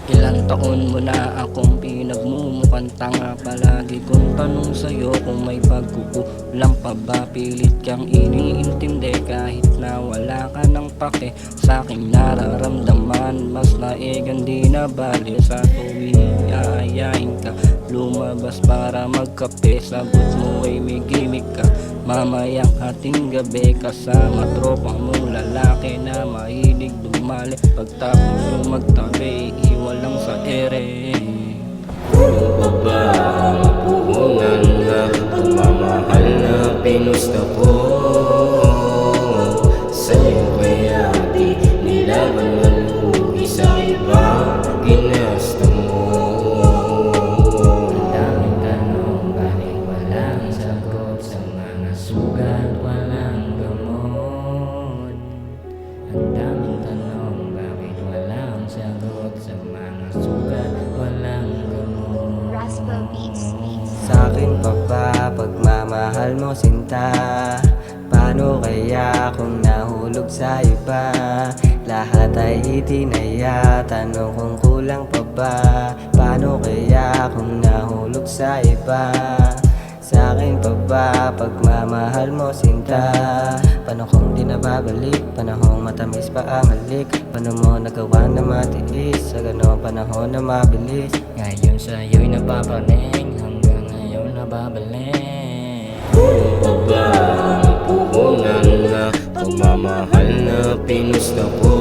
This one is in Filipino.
Ilang taon mo na akong pinagmumukhang tanga. Palagi kong tanong sa'yo kung may pagkukulang pa ba. Pilit kang iniintindi kahit na wala ka ng pake sa aking nararamdaman. Mas naigan di na bali sa tuwing aayain ka lumabas para magkape. Sagot mo ay may gimmick ka. Mamayang hating gabi kasama tropang mong lalaki na mahilig dumali. Pagtapos yung magtabi, iwalang sa ere. Puro pa ba ang puhunan na pagmamahal na pinusta ko sa'yo? Kaya di nilaban malugi sa iba ginasta mo. Ang daming tanong, bakit walang sagot? Sa mga sugat walang gamot. Ang daming tanong, bakit walang sagot? Sa mga sugat walang gamot. Sa'kin pa ba pagmamahal mo sinta? Paano kaya kung nahulog sa iba? Lahat ay itinaya, tanong kung kulang pa ba? Paano kaya kung nahulog sa iba? Sa'kin pa ba pagmamahal mo sinta? Paano kung di na babalik? Panahong matamis pa ang halik. Paano mo nagawa na matiis sa gano'ng panahon na mabilis? Ngayon sa'yo'y napapaning, hanggang ngayon nababalik. Puro pa ba ang puhunan na pagmamahal na pinusta ko